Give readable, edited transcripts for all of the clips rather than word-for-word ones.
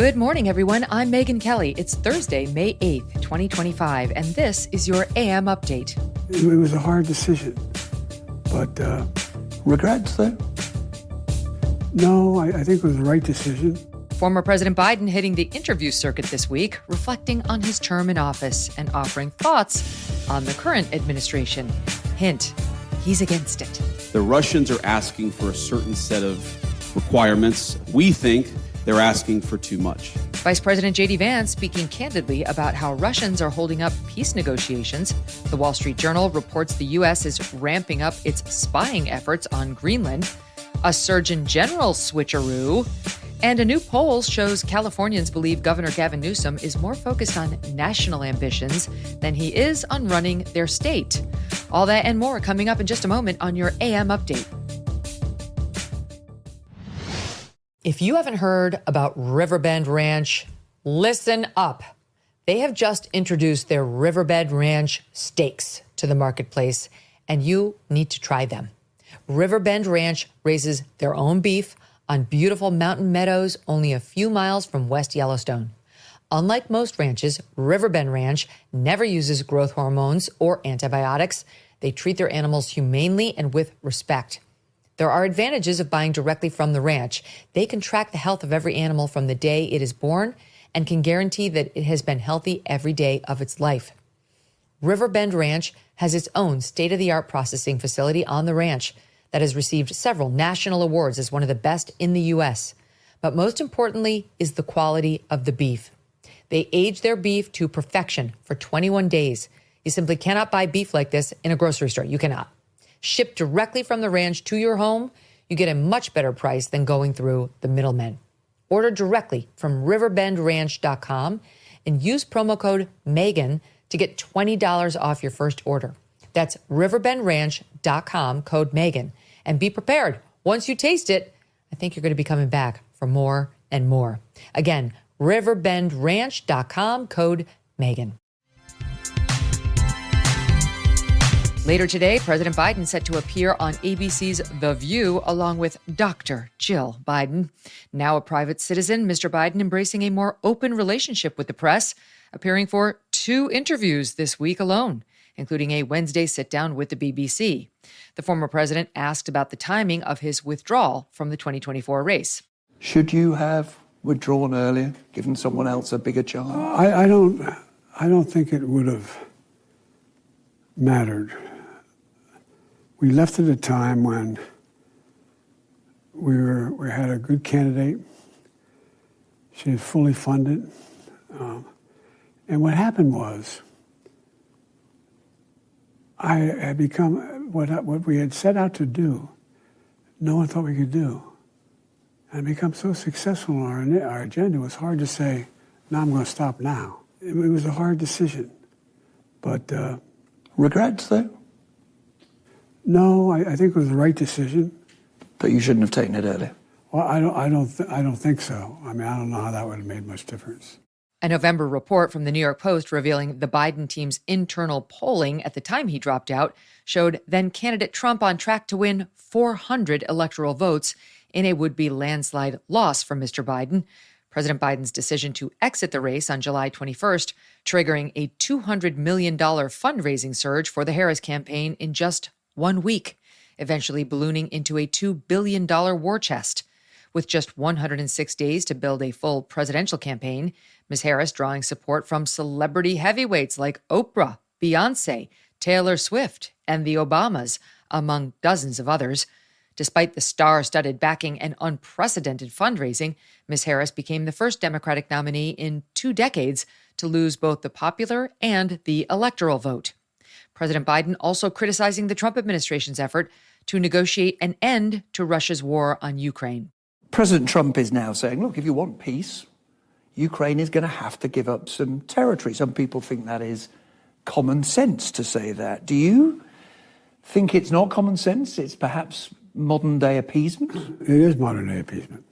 Good morning, everyone. I'm Megyn Kelly. It's Thursday, May 8th, 2025, and this is your AM Update. It was a hard decision, but regrets, though? No, I think it was the right decision. Former President Biden hitting the interview circuit this week, reflecting on his term in office and offering thoughts on the current administration. Hint, he's against it. The Russians are asking for a certain set of requirements. We think they're asking for too much. Vice President JD Vance speaking candidly about how Russians are holding up peace negotiations. The Wall Street Journal reports the U.S. is ramping up its spying efforts on Greenland. A Surgeon General switcheroo. And a new poll shows Californians believe Governor Gavin Newsom is more focused on national ambitions than he is on running their state. All that and more coming up in just a moment on your AM Update. If you haven't heard about Riverbend Ranch, listen up. They have just introduced their Riverbend Ranch steaks to the marketplace, and you need to try them. Riverbend Ranch raises their own beef on beautiful mountain meadows only a few miles from West Yellowstone. Unlike most ranches, Riverbend Ranch never uses growth hormones or antibiotics. They treat their animals humanely and with respect. There are advantages of buying directly from the ranch. They can track the health of every animal from the day it is born and can guarantee that it has been healthy every day of its life. Riverbend Ranch has its own state-of-the-art processing facility on the ranch that has received several national awards as one of the best in the U.S. But most importantly is the quality of the beef. They age their beef to perfection for 21 days. You simply cannot buy beef like this in a grocery store. You cannot. Shipped directly from the ranch to your home, you get a much better price than going through the middlemen. Order directly from riverbendranch.com and use promo code Megyn to get $20 off your first order. That's riverbendranch.com, code Megyn. And be prepared. Once you taste it, I think you're going to be coming back for more and more. Again, riverbendranch.com, code Megyn. Later today, President Biden set to appear on ABC's The View along with Dr. Jill Biden. Now a private citizen, Mr. Biden embracing a more open relationship with the press, appearing for 2 interviews this week alone, including a Wednesday sit-down with the BBC. The former president asked about the timing of his withdrawal from the 2024 race. Should you have withdrawn earlier, given someone else a bigger chance? I don't think it would have mattered. We left at a time when we had a good candidate. She was fully funded. And what happened was I had become what we had set out to do, no one thought we could do. And become so successful on our agenda, it was hard to say, no, I'm going to stop now. It was a hard decision. But regrets, though? No, I think it was the right decision. But you shouldn't have taken it earlier? Well, I don't think so. I mean, I don't know how that would have made much difference. A November report from the New York Post revealing the Biden team's internal polling at the time he dropped out showed then-candidate Trump on track to win 400 electoral votes in a would-be landslide loss for Mr. Biden. President Biden's decision to exit the race on July 21st, triggering a $200 million fundraising surge for the Harris campaign in just 1 week, eventually ballooning into a $2 billion war chest. With just 106 days to build a full presidential campaign, Ms. Harris drawing support from celebrity heavyweights like Oprah, Beyonce, Taylor Swift, and the Obamas, among dozens of others. Despite the star-studded backing and unprecedented fundraising, Ms. Harris became the first Democratic nominee in 2 decades to lose both the popular and the electoral vote. President Biden also criticizing the Trump administration's effort to negotiate an end to Russia's war on Ukraine. President Trump is now saying, look, if you want peace, Ukraine is going to have to give up some territory. Some people think that is common sense to say that. Do you think it's not common sense? It's perhaps modern-day appeasement? It is modern-day appeasement.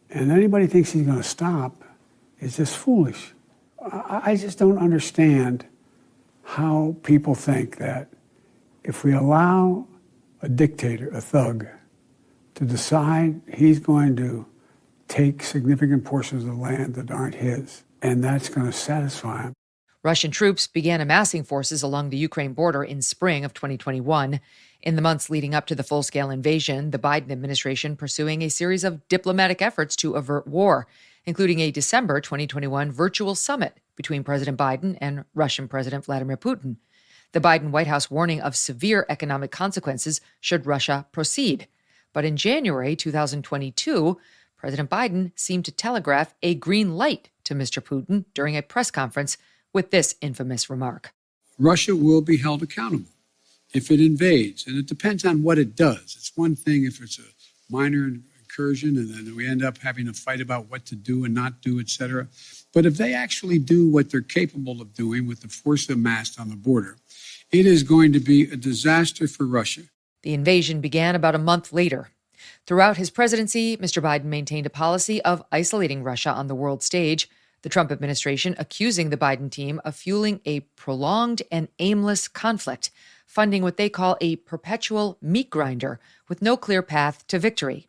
And anybody thinks he's going to stop is just foolish. I just don't understand how people think that if we allow a dictator, a thug, to decide he's going to take significant portions of the land that aren't his. And that's going to satisfy him. Russian troops began amassing forces along the Ukraine border in spring of 2021. In the months leading up to the full-scale invasion, the Biden administration pursuing a series of diplomatic efforts to avert war, including a December 2021 virtual summit between President Biden and Russian President Vladimir Putin. The Biden White House warning of severe economic consequences should Russia proceed. But in January 2022, President Biden seemed to telegraph a green light to Mr. Putin during a press conference with this infamous remark. Russia will be held accountable if it invades, and it depends on what it does. It's one thing if it's a minor incursion and then we end up having a fight about what to do and not do, et cetera. But if they actually do what they're capable of doing with the force amassed on the border, it is going to be a disaster for Russia. The invasion began about a month later. Throughout his presidency, Mr. Biden maintained a policy of isolating Russia on the world stage, the Trump administration accusing the Biden team of fueling a prolonged and aimless conflict, funding what they call a perpetual meat grinder with no clear path to victory.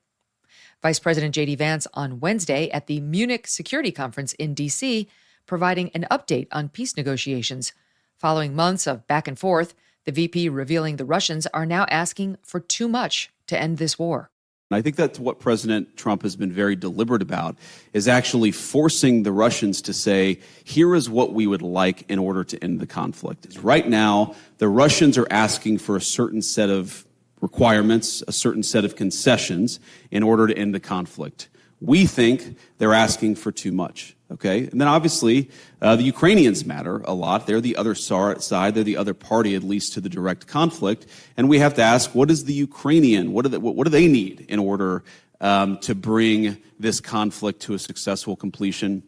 Vice President JD Vance on Wednesday at the Munich Security Conference in D.C., providing an update on peace negotiations. Following months of back and forth, the VP revealing the Russians are now asking for too much to end this war. I think that's what President Trump has been very deliberate about, is actually forcing the Russians to say, here is what we would like in order to end the conflict. Right now, the Russians are asking for a certain set of requirements, a certain set of concessions in order to end the conflict. We think they're asking for too much, okay? And then obviously, the Ukrainians matter a lot. They're the other side. They're the other party, at least to the direct conflict. And we have to ask, what is the Ukrainian? What do they need in order to bring this conflict to a successful completion?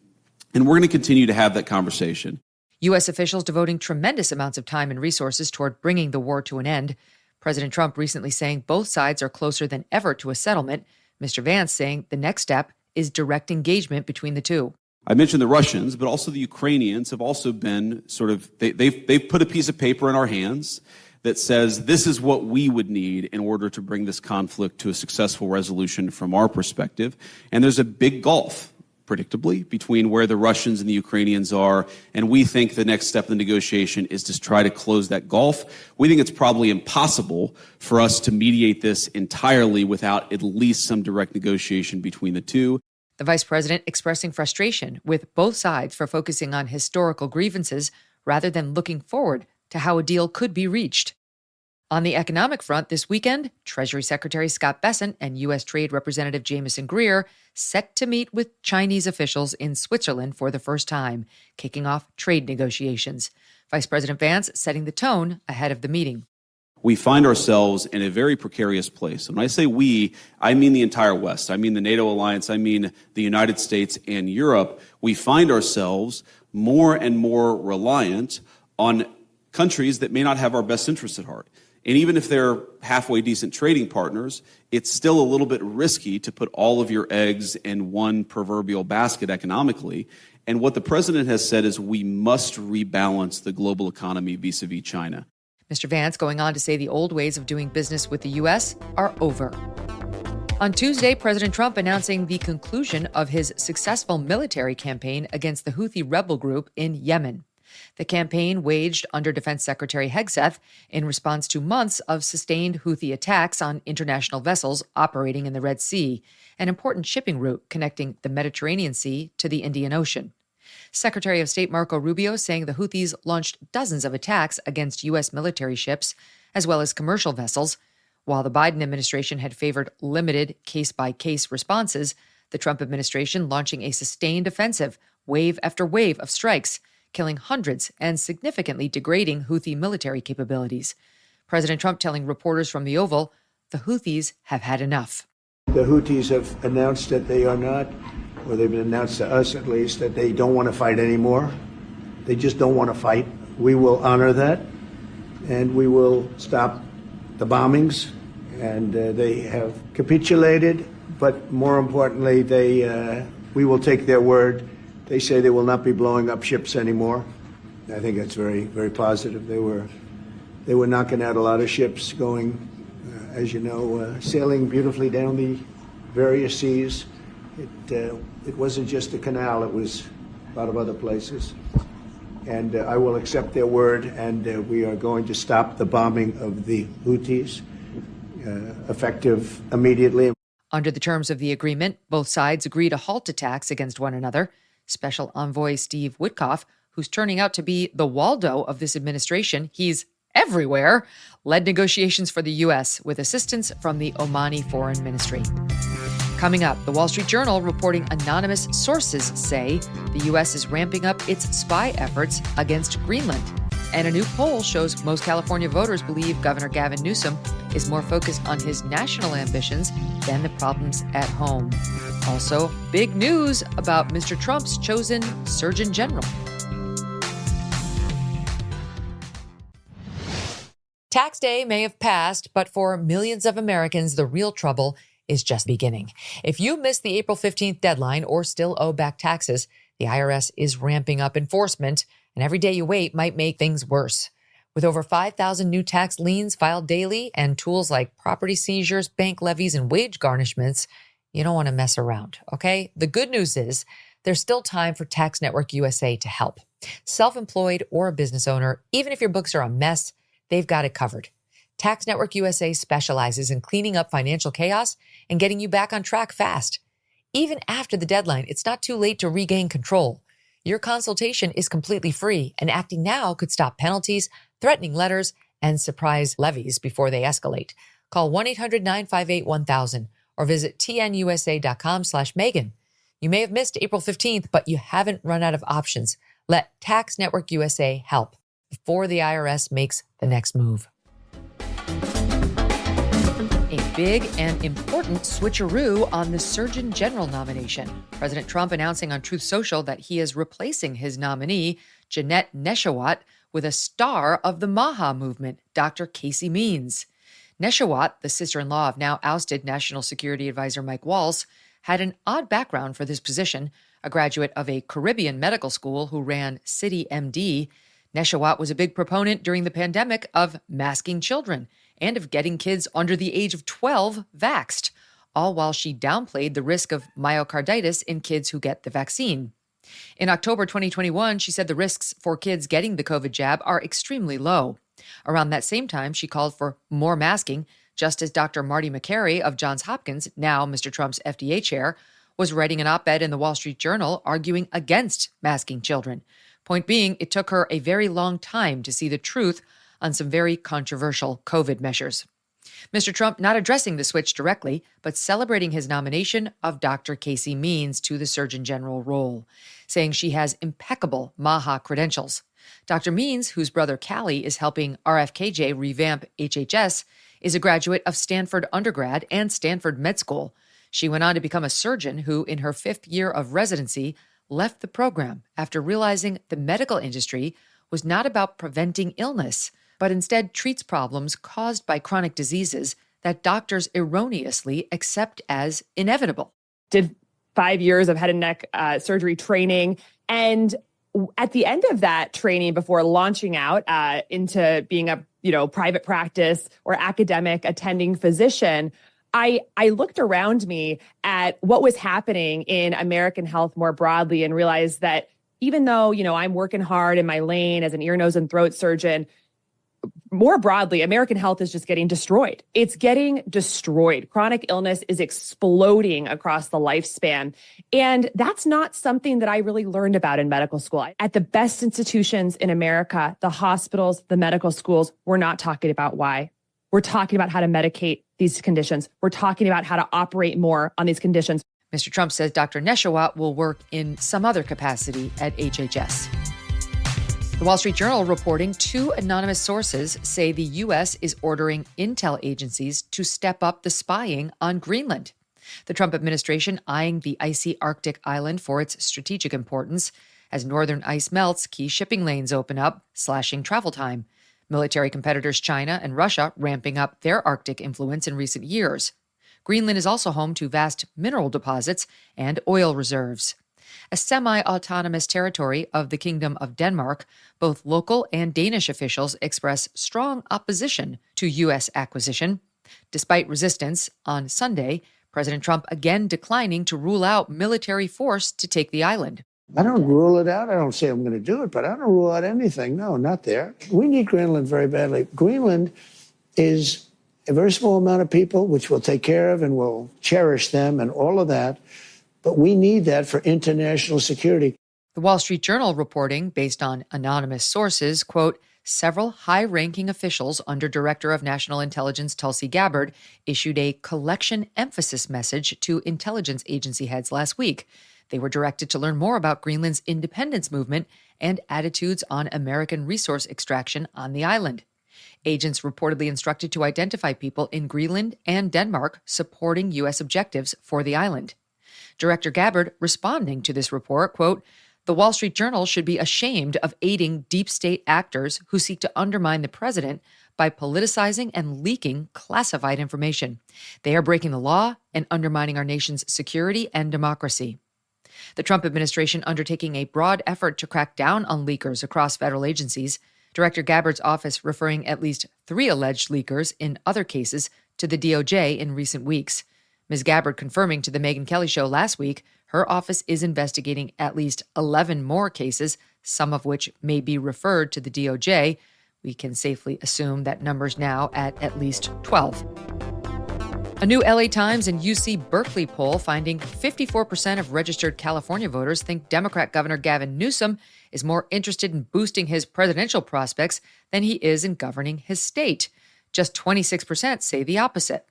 And we're going to continue to have that conversation. U.S. officials devoting tremendous amounts of time and resources toward bringing the war to an end. President Trump recently saying both sides are closer than ever to a settlement. Mr. Vance saying the next step is direct engagement between the two. I mentioned the Russians, but also the Ukrainians have also been they've put a piece of paper in our hands that says this is what we would need in order to bring this conflict to a successful resolution from our perspective. And there's a big gulf, predictably, between where the Russians and the Ukrainians are. And we think the next step in the negotiation is to try to close that gulf. We think it's probably impossible for us to mediate this entirely without at least some direct negotiation between the two. The vice president expressing frustration with both sides for focusing on historical grievances rather than looking forward to how a deal could be reached. On the economic front this weekend, Treasury Secretary Scott Bessent and U.S. Trade Representative Jamieson Greer set to meet with Chinese officials in Switzerland for the first time, kicking off trade negotiations. Vice President Vance setting the tone ahead of the meeting. We find ourselves in a very precarious place. When I say we, I mean the entire West. I mean the NATO alliance. I mean the United States and Europe. We find ourselves more and more reliant on countries that may not have our best interests at heart. And even if they're halfway decent trading partners, it's still a little bit risky to put all of your eggs in one proverbial basket economically. And what the president has said is we must rebalance the global economy vis-a-vis China. Mr. Vance going on to say the old ways of doing business with the U.S. are over. On Tuesday, President Trump announcing the conclusion of his successful military campaign against the Houthi rebel group in Yemen. The campaign waged under Defense Secretary Hegseth in response to months of sustained Houthi attacks on international vessels operating in the Red Sea, an important shipping route connecting the Mediterranean Sea to the Indian Ocean. Secretary of State Marco Rubio saying the Houthis launched dozens of attacks against U.S. military ships, as well as commercial vessels. While the Biden administration had favored limited case-by-case responses, the Trump administration launching a sustained offensive, wave after wave of strikes, killing hundreds and significantly degrading Houthi military capabilities. President Trump telling reporters from the Oval, the Houthis have had enough. The Houthis have announced that they are not, or they've announced to us at least, that they don't want to fight anymore. They just don't want to fight. We will honor that, and we will stop the bombings. And they have capitulated, but more importantly, we will take their word. They say they will not be blowing up ships anymore. I think that's very, very positive. They were knocking out a lot of ships going, as you know, sailing beautifully down the various seas. It wasn't just a canal, it was a lot of other places. And I will accept their word, and we are going to stop the bombing of the Houthis, effective immediately. Under the terms of the agreement, both sides agree to halt attacks against one another. Special Envoy Steve Witkoff, who's turning out to be the Waldo of this administration, he's everywhere, led negotiations for the U.S. with assistance from the Omani Foreign Ministry. Coming up, the Wall Street Journal reporting anonymous sources say the U.S. is ramping up its spy efforts against Greenland. And a new poll shows most California voters believe Governor Gavin Newsom is more focused on his national ambitions than the problems at home. Also, big news about Mr. Trump's chosen Surgeon General. Tax day may have passed, but for millions of Americans, the real trouble is just beginning. If you missed the April 15th deadline or still owe back taxes, the IRS is ramping up enforcement, and every day you wait might make things worse. With over 5,000 new tax liens filed daily and tools like property seizures, bank levies, and wage garnishments, you don't want to mess around, okay? The good news is there's still time for Tax Network USA to help. Self-employed or a business owner, even if your books are a mess, they've got it covered. Tax Network USA specializes in cleaning up financial chaos and getting you back on track fast. Even after the deadline, it's not too late to regain control. Your consultation is completely free, and acting now could stop penalties, threatening letters, and surprise levies before they escalate. Call 1-800-958-1000 or visit tnusa.com/Megyn. You may have missed April 15th, but you haven't run out of options. Let Tax Network USA help before the IRS makes the next move. A big and important switcheroo on the Surgeon General nomination. President Trump announcing on Truth Social that he is replacing his nominee, Jeanette Neshawat, with a star of the MAHA movement, Dr. Casey Means. Neshawat, the sister-in-law of now ousted National Security Advisor Mike Waltz, had an odd background for this position. A graduate of a Caribbean medical school who ran City MD, Neshawat was a big proponent during the pandemic of masking children and of getting kids under the age of 12 vaxxed, all while she downplayed the risk of myocarditis in kids who get the vaccine. In October 2021, she said the risks for kids getting the COVID jab are extremely low. Around that same time, she called for more masking, just as Dr. Marty Makary of Johns Hopkins, now Mr. Trump's FDA chair, was writing an op-ed in the Wall Street Journal arguing against masking children. Point being, it took her a very long time to see the truth on some very controversial COVID measures. Mr. Trump not addressing the switch directly, but celebrating his nomination of Dr. Casey Means to the Surgeon General role, saying she has impeccable MAHA credentials. Dr. Means, whose brother Callie is helping RFKJ revamp HHS, is a graduate of Stanford undergrad and Stanford Med School. She went on to become a surgeon who, in her 5th year of residency, left the program after realizing the medical industry was not about preventing illness, but instead treats problems caused by chronic diseases that doctors erroneously accept as inevitable. Did 5 years of head and neck surgery training. And at the end of that training, before launching out into being a private practice or academic attending physician, I looked around me at what was happening in American health more broadly and realized that even though, I'm working hard in my lane as an ear, nose, and throat surgeon, more broadly, American health is just getting destroyed. It's getting destroyed. Chronic illness is exploding across the lifespan. And that's not something that I really learned about in medical school. At the best institutions in America, the hospitals, the medical schools, we're not talking about why. We're talking about how to medicate these conditions. We're talking about how to operate more on these conditions. Mr. Trump says Dr. Neshawat will work in some other capacity at HHS. The Wall Street Journal reporting 2 anonymous sources say the U.S. is ordering intel agencies to step up the spying on Greenland. The Trump administration eyeing the icy Arctic island for its strategic importance. As northern ice melts, key shipping lanes open up, slashing travel time. Military competitors China and Russia ramping up their Arctic influence in recent years. Greenland is also home to vast mineral deposits and oil reserves. A semi-autonomous territory of the Kingdom of Denmark, both local and Danish officials express strong opposition to U.S. acquisition. Despite resistance, on Sunday, President Trump again declining to rule out military force to take the island. I don't rule it out. I don't say I'm going to do it, but I don't rule out anything. No, not there. We need Greenland very badly. Greenland is a very small amount of people, which we'll take care of and we'll cherish them and all of that. But we need that for international security. The Wall Street Journal reporting, based on anonymous sources, quote, several high-ranking officials under Director of National Intelligence Tulsi Gabbard issued a collection emphasis message to intelligence agency heads last week. They were directed to learn more about Greenland's independence movement and attitudes on American resource extraction on the island. Agents reportedly instructed to identify people in Greenland and Denmark supporting U.S. objectives for the island. Director Gabbard, responding to this report, quote, the Wall Street Journal should be ashamed of aiding deep state actors who seek to undermine the president by politicizing and leaking classified information. They are breaking the law and undermining our nation's security and democracy. The Trump administration undertaking a broad effort to crack down on leakers across federal agencies, Director Gabbard's office referring at least 3 alleged leakers in other cases to the DOJ in recent weeks. Ms. Gabbard confirming to the Megyn Kelly Show last week her office is investigating at least 11 more cases, some of which may be referred to the DOJ. We can safely assume that number's now at least 12. A new LA Times and UC Berkeley poll finding 54% of registered California voters think Democrat Governor Gavin Newsom is more interested in boosting his presidential prospects than he is in governing his state. Just 26% say the opposite.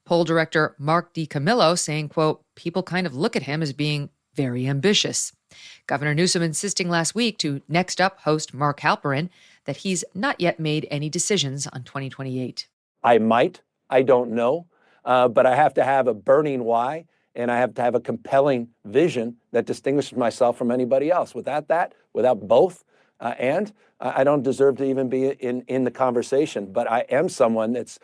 Poll director Mark DiCamillo saying, quote, people kind of look at him as being very ambitious. Governor Newsom insisting last week to Next Up host Mark Halperin that he's not yet made any decisions on 2028. I don't know, but I have to have a burning why, and I have to have a compelling vision that distinguishes myself from anybody else. Without both, I don't deserve to even be in the conversation. But I am someone that's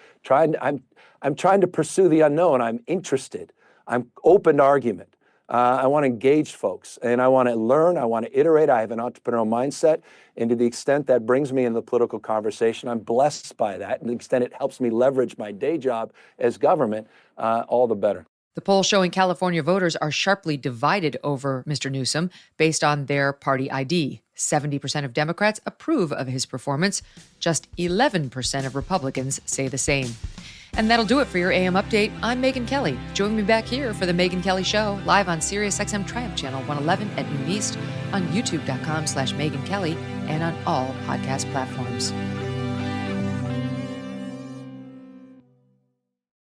I'm trying to pursue the unknown. I'm interested. I'm open to argument. I want to engage folks, and I want to learn. I want to iterate. I have an entrepreneurial mindset, and to the extent that brings me into the political conversation, I'm blessed by that. And to the extent it helps me leverage my day job as government, all the better. The poll showing California voters are sharply divided over Mr. Newsom based on their party ID. 70% of Democrats approve of his performance. Just 11% of Republicans say the same. And that'll do it for your AM update. I'm Megyn Kelly. Join me back here for the Megyn Kelly Show, live on SiriusXM Triumph Channel 111 at noon East, on youtube.com/Megyn Kelly, and on all podcast platforms.